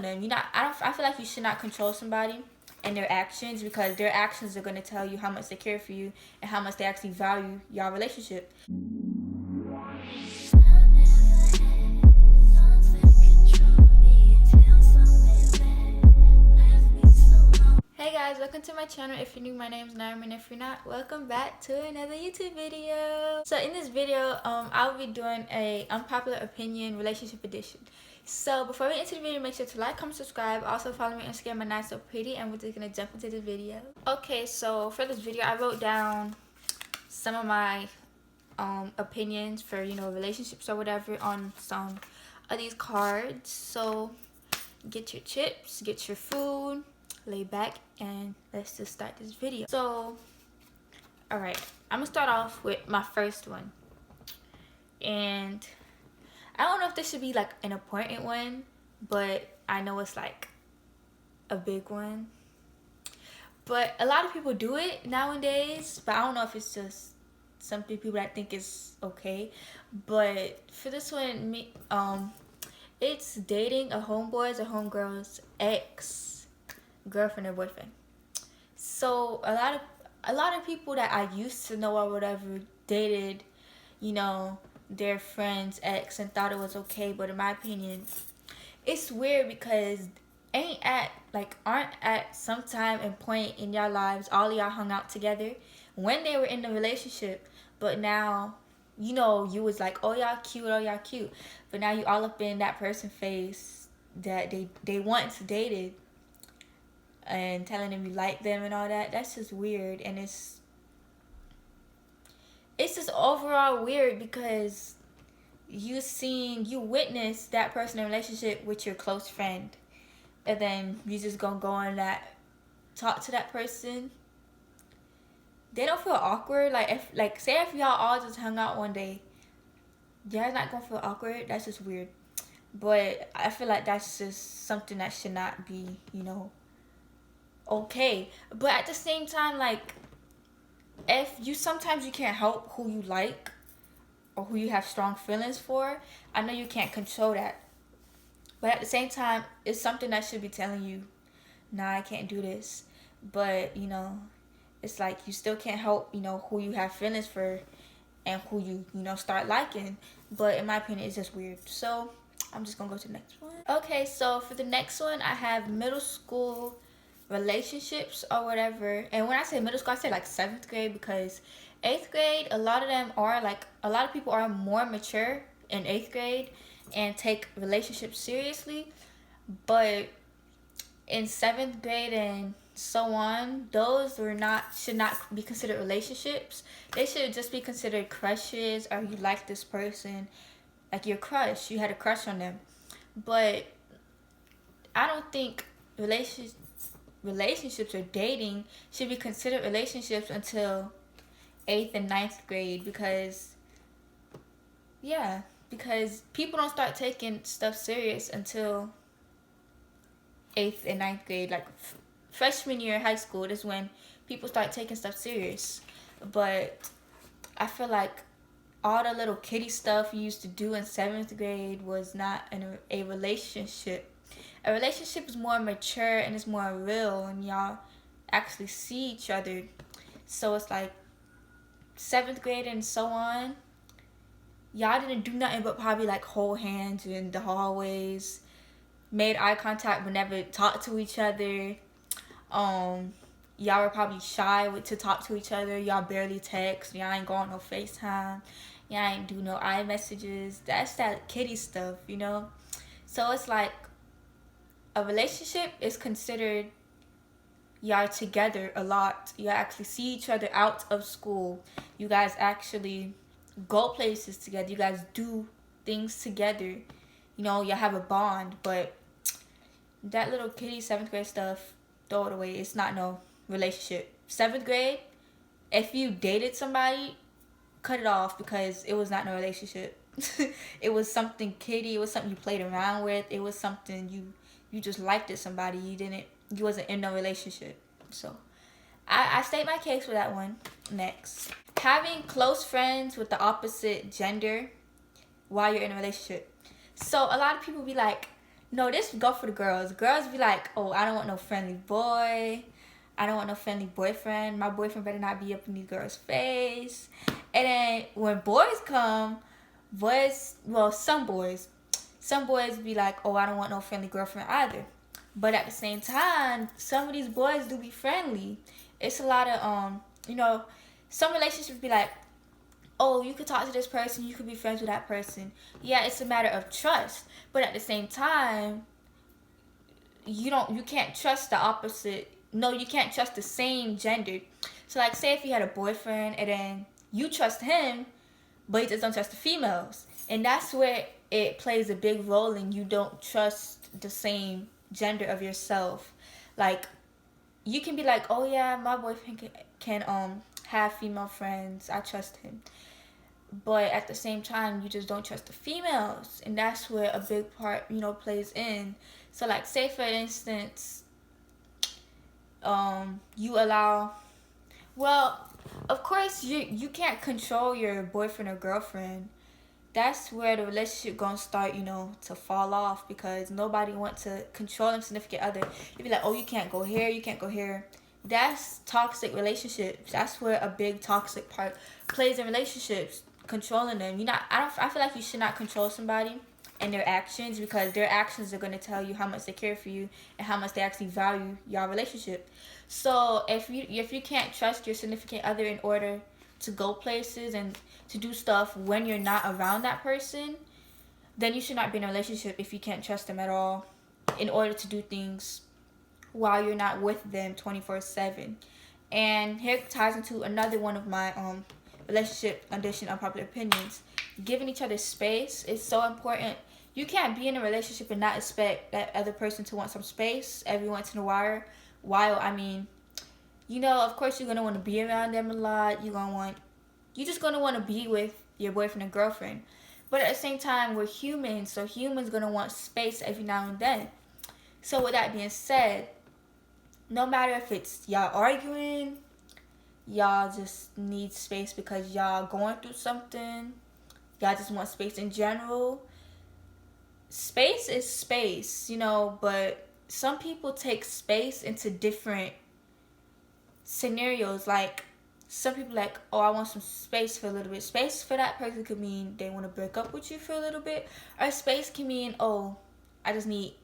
And I feel like you should not control somebody and their actions, because their actions are going to tell you how much they care for you and how much they actually value your relationship. Hey guys, welcome to my channel. If you're new, my name is Naomi, and if you're not, welcome back to another YouTube video. So in this video, I'll be doing a Unpopular Opinion Relationship Edition. So before we get into the video, make sure to like, comment, subscribe. Also follow me on Instagram, my Not So Pretty, and we're just gonna jump into the video. Okay, so for this video, I wrote down some of my opinions for, relationships or whatever on some of these cards. So get your chips, get your food, lay back, and let's just start this video. So alright, I'm gonna start off with my first one, and I don't know if this should be like an important one, but I know it's like a big one. But a lot of people do it nowadays, but I don't know if it's just something people that think is okay. But for this one, it's dating a homeboy's or homegirl's ex girlfriend or boyfriend. So a lot of people that I used to know or whatever dated, their friend's ex and thought it was okay. But in my opinion, it's weird, because aren't at some time and point in your lives all of y'all hung out together when they were in the relationship, but now you was like, oh y'all cute, but now you all up in that person's face that they once dated and telling them you like them and all that. That's just weird, and it's just overall weird, because you witnessed that person in a relationship with your close friend, and then you just gonna go on that, talk to that person. They don't feel awkward? Say if y'all all just hung out one day, y'all not gonna feel awkward? That's just weird. But I feel like that's just something that should not be, okay. But at the same time, sometimes you can't help who you like or who you have strong feelings for. I know you can't control that, but at the same time, it's something that should be telling you, nah, I can't do this. But it's like you still can't help who you have feelings for and who you start liking. But in my opinion, it's just weird. So I'm just gonna go to the next one. Okay, so for the next one, I have middle school relationships or whatever. And when I say middle school, I say like 7th grade, because 8th grade, a lot of people are more mature in 8th grade and take relationships seriously. But in 7th grade and so on, those should not be considered relationships. They should just be considered crushes, or you like this person, like your crush, you had a crush on them. But I don't think relationships or dating should be considered relationships until 8th and 9th grade, because people don't start taking stuff serious until 8th and 9th grade. Like freshman year of high school is when people start taking stuff serious. But I feel like all the little kiddie stuff you used to do in 7th grade was not a relationship. A relationship is more mature and it's more real, and y'all actually see each other. So it's like 7th grade and so on, y'all didn't do nothing but probably like hold hands in the hallways, made eye contact but never talked to each other. Y'all were probably shy to talk to each other. Y'all barely text. Y'all ain't go on no FaceTime. Y'all ain't do no iMessages. That's that kiddie stuff, So it's like a relationship is considered y'all together a lot. You actually see each other out of school. You guys actually go places together. You guys do things together. Y'all have a bond. But that little kiddie 7th grade stuff, throw it away. It's not no relationship. 7th grade, if you dated somebody, cut it off, because it was not no relationship. It was something kiddie. It was something you played around with. It was something you just liked somebody. You wasn't in no relationship. So I state my case for that one. Next, having close friends with the opposite gender while you're in a relationship. So a lot of people be like, No, this go for the girls. Girls be like, oh, I don't want no friendly boy. I don't want no friendly boyfriend. My boyfriend better not be up in these girls' face. And then when boys come, some boys be like, oh, I don't want no friendly girlfriend either. But at the same time, some of these boys do be friendly. It's a lot of some relationships be like, oh, you could talk to this person, you could be friends with that person. Yeah, it's a matter of trust. But at the same time, you can't trust the opposite. No, you can't trust the same gender. So like, say if you had a boyfriend and then you trust him, but you just don't trust the females. And that's where it plays a big role in you don't trust the same gender of yourself. Like, you can be like, oh yeah, my boyfriend can have female friends, I trust him. But at the same time, you just don't trust the females. And that's where a big part, plays in. So like, say for instance, you allow, well, of course you can't control your boyfriend or girlfriend. That's where the relationship gonna start, to fall off, because nobody wants to control their significant other. You be like, oh, you can't go here, you can't go here. That's toxic relationships. That's where a big toxic part plays in relationships, controlling them. I feel like you should not control somebody and their actions, because their actions are going to tell you how much they care for you and how much they actually value your relationship. So if you can't trust your significant other in order to go places and to do stuff when you're not around that person, then you should not be in a relationship if you can't trust them at all in order to do things while you're not with them 24/7. And here ties into another one of my relationship edition unpopular opinions. Giving each other space is so important. You can't be in a relationship and not expect that other person to want some space every once in a while. Of course you're gonna want to be around them a lot. You're just gonna want to be with your boyfriend and girlfriend. But at the same time, we're humans, so humans gonna want space every now and then. So with that being said, no matter if it's y'all arguing, y'all just need space because y'all going through something, y'all just want space in general. Space is space, but some people take space into different scenarios. Like, some people like, oh, I want some space for a little bit. Space for that person could mean they want to break up with you for a little bit. Or space can mean, oh, I just need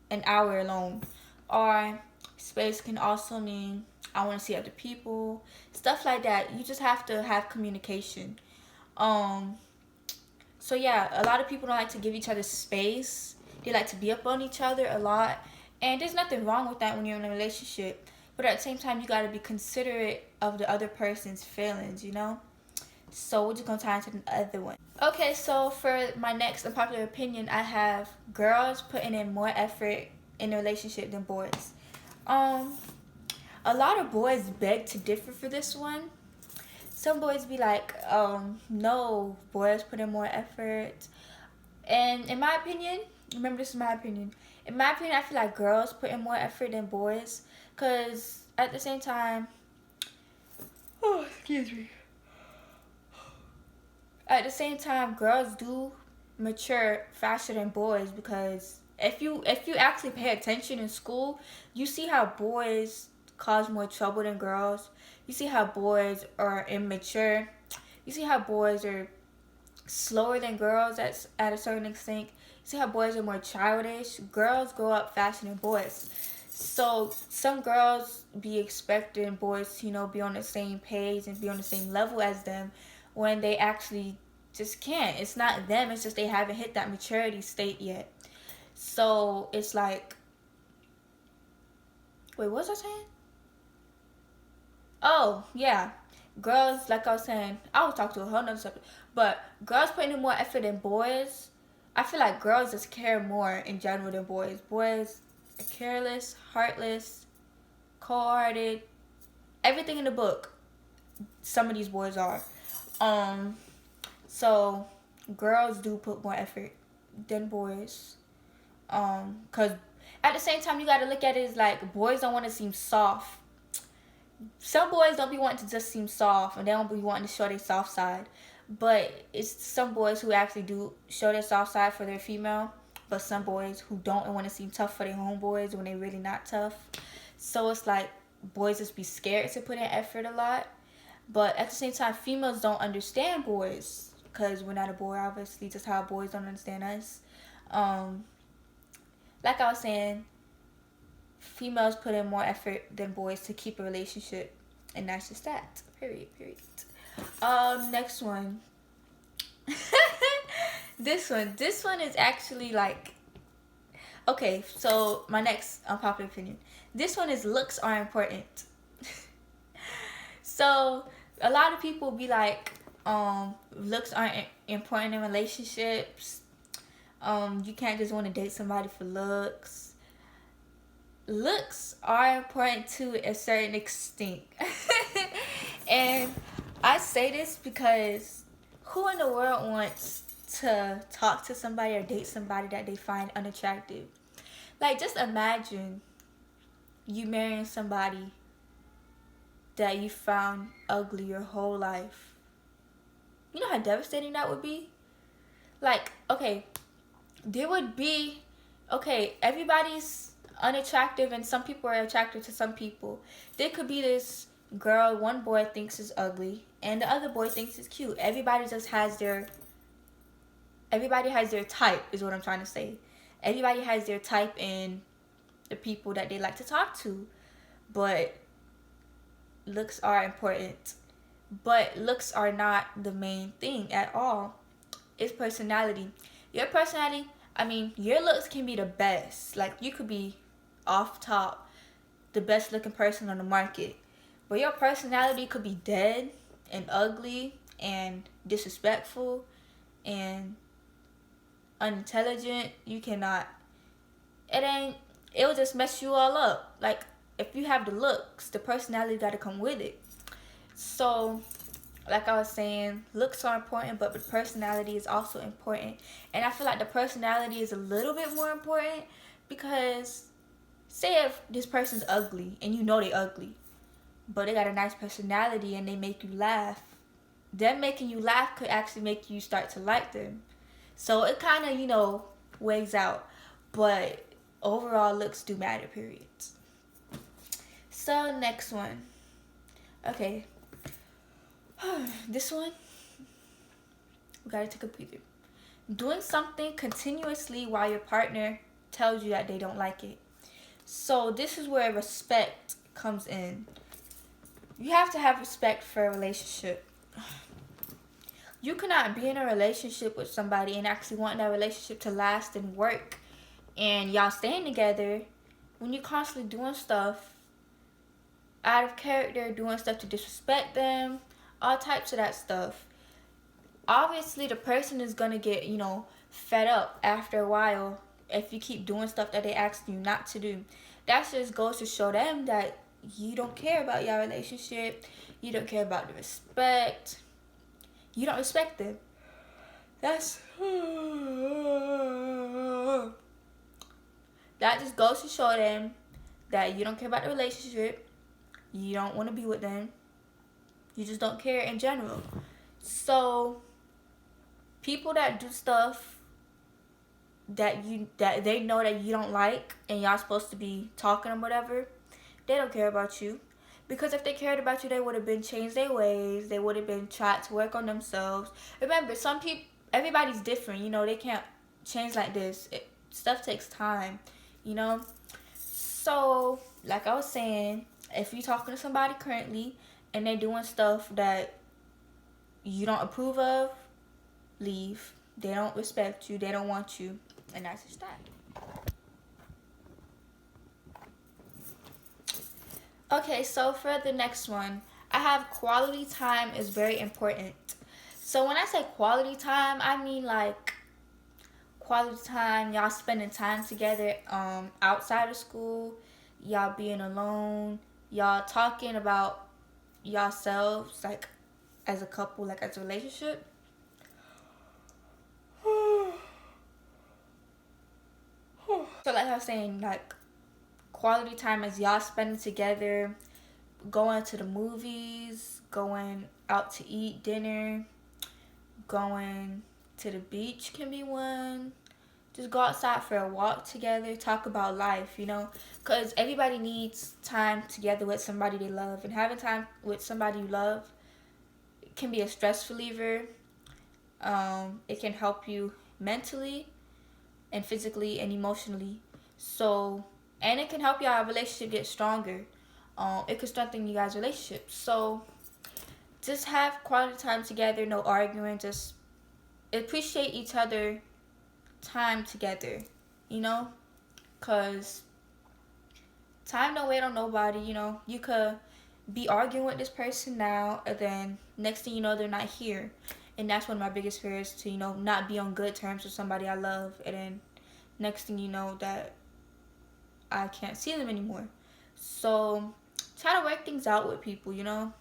an hour alone. Or space can also mean I want to see other people. Stuff like that. You just have to have communication. So yeah, a lot of people don't like to give each other space. They like to be up on each other a lot. And there's nothing wrong with that when you're in a relationship. But at the same time, you got to be considerate of the other person's feelings, So we're just going to tie into the other one. Okay, so for my next unpopular opinion, I have girls putting in more effort in a relationship than boys. A lot of boys beg to differ for this one. Some boys be like, no, boys put in more effort. And in my opinion, remember this is my opinion. In my opinion, I feel like girls put in more effort than boys. Because at the same time, at the same time, girls do mature faster than boys, because if you actually pay attention in school, you see how boys cause more trouble than girls. You see how boys are immature. You see how boys are slower than girls at a certain extent. You see how boys are more childish. Girls grow up faster than boys. So some girls be expecting boys to, be on the same page and be on the same level as them, when they actually just can't. It's not them, it's just they haven't hit that maturity state yet. So it's like, wait, what was I saying? Oh, yeah. Girls, like I was saying, I was talking to a whole nother subject, but girls putting in more effort than boys. I feel like girls just care more in general than boys. Boys are careless, heartless, cold-hearted, everything in the book. Some of these boys are. So girls do put more effort than boys. Cause at the same time, you gotta look at it as like, boys don't want to seem soft. Some boys don't be wanting to just seem soft, and they don't be wanting to show their soft side. But it's some boys who actually do show their soft side for their female, but some boys who don't want to seem tough for their homeboys when they really not tough. So it's like boys just be scared to put in effort a lot. But at the same time, females don't understand boys because we're not a boy, obviously, just how boys don't understand us. Like I was saying, females put in more effort than boys to keep a relationship, and that's just that. Period. Next one. This one is actually like, okay, so my next unpopular opinion. This one is looks are important. So a lot of people be like, looks aren't important in relationships. You can't just want to date somebody for looks. Looks are important to a certain extent. And I say this because who in the world wants to talk to somebody or date somebody that they find unattractive? Like, just imagine you marrying somebody that you found ugly your whole life. You know how devastating that would be? Like, okay, there would be, okay, everybody's unattractive and some people are attracted to some people. There could be this girl one boy thinks is ugly and the other boy thinks is cute. Everybody has their type, is what I'm trying to say. Everybody has their type in the people that they like to talk to. But looks are important. But looks are not the main thing at all. It's personality. Your personality, I mean, your looks can be the best. Like, you could be off top the best looking person on the market. But your personality could be dead and ugly and disrespectful and unintelligent. You cannot, it'll just mess you all up. Like, if you have the looks, the personality got to come with it. So, like I was saying, looks are important, but the personality is also important. And I feel like the personality is a little bit more important because, say if this person's ugly and you know they're ugly, but they got a nice personality and they make you laugh, them making you laugh could actually make you start to like them. So it kind of, weighs out. But overall, looks do matter, period. So, next one. Okay. This one, we gotta take a breather. Doing something continuously while your partner tells you that they don't like it. So this is where respect comes in. You have to have respect for a relationship. You cannot be in a relationship with somebody and actually want that relationship to last and work and y'all staying together when you're constantly doing stuff out of character, doing stuff to disrespect them, all types of that stuff. Obviously, the person is going to get, fed up after a while if you keep doing stuff that they ask you not to do. That just goes to show them that you don't care about your relationship. You don't care about the respect. You don't respect them. That just goes to show them that you don't care about the relationship. You don't want to be with them. You just don't care in general. So, people that do stuff that they know that you don't like and y'all supposed to be talking or whatever, they don't care about you. Because if they cared about you, they would have been changed their ways. They would have been tried to work on themselves. Remember, everybody's different. They can't change like this. Stuff takes time, So, like I was saying, if you're talking to somebody currently and they're doing stuff that you don't approve of, leave. They don't respect you. They don't want you. And that's just that. Okay, so for the next one, I have quality time is very important. So when I say quality time, I mean like quality time, y'all spending time together outside of school, y'all being alone, y'all talking about yourselves, like as a couple, like as a relationship. So like I was saying, like quality time is y'all spending together, going to the movies, going out to eat dinner, going to the beach can be one, just go outside for a walk together, talk about life, you know, because everybody needs time together with somebody they love, and having time with somebody you love can be a stress reliever. It can help you mentally and physically and emotionally. So, and it can help your relationship get stronger. It can strengthen you guys' relationship. So, just have quality time together, no arguing, just appreciate each other time together, you know, because time don't wait on nobody. You know, you could be arguing with this person now, and then next thing you know, they're not here. And that's one of my biggest fears, to, you know, not be on good terms with somebody I love, and then next thing you know, that I can't see them anymore. So try to work things out with people, you know.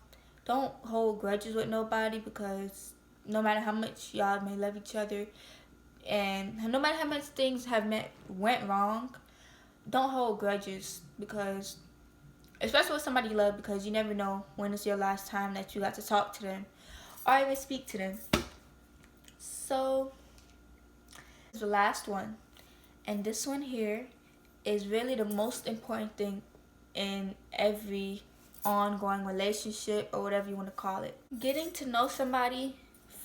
Don't hold grudges with nobody, because no matter how much y'all may love each other, and no matter how much things went wrong, don't hold grudges, because especially with somebody you love, because you never know when it's your last time that you got to talk to them or even speak to them. So this is the last one, and this one here is really the most important thing in every ongoing relationship, or whatever you want to call it. Getting to know somebody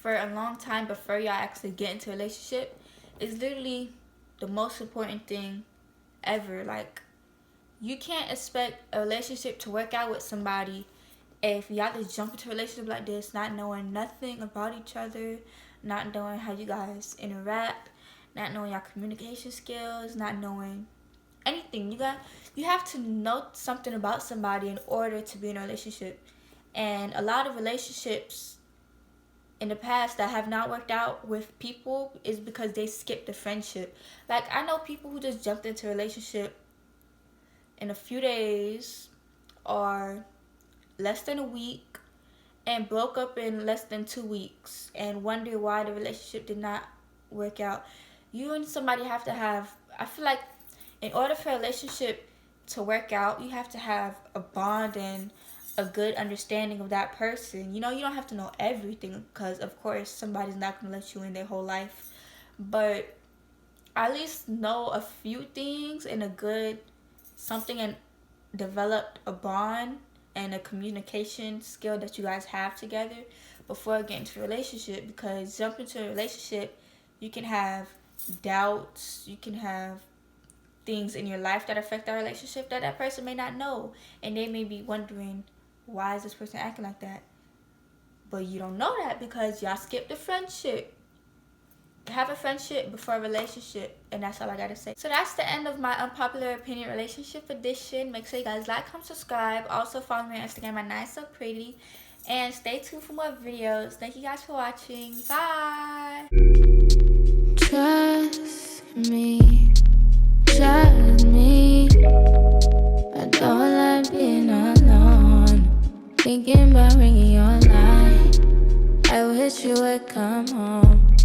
for a long time before y'all actually get into a relationship is literally the most important thing ever. Like, you can't expect a relationship to work out with somebody if y'all just jump into a relationship like this, not knowing nothing about each other, not knowing how you guys interact, not knowing your communication skills, not knowing anything. You have to know something about somebody in order to be in a relationship. And a lot of relationships in the past that have not worked out with people is because they skipped the friendship. Like, I know people who just jumped into a relationship in a few days or less than a week and broke up in less than 2 weeks and wonder why the relationship did not work out. You and somebody have to have, I feel like, in order for a relationship to work out, you have to have a bond and a good understanding of that person. You know, you don't have to know everything, because of course somebody's not going to let you in their whole life, but at least know a few things and something, and develop a bond and a communication skill that you guys have together before getting into a relationship. Because jumping into a relationship, you can have doubts, you can have things in your life that affect that relationship that person may not know, and they may be wondering, why is this person acting like that? But you don't know that because y'all skipped the friendship. Have a friendship before a relationship, and that's all I gotta say. So that's the end of my Unpopular Opinion Relationship Edition. Make sure you guys like, comment, subscribe. Also follow me on Instagram at Nice So Pretty, and stay tuned for more videos. Thank you guys for watching. Bye. Trust me, I don't like being alone, thinking about ringing your line. I wish you would come home.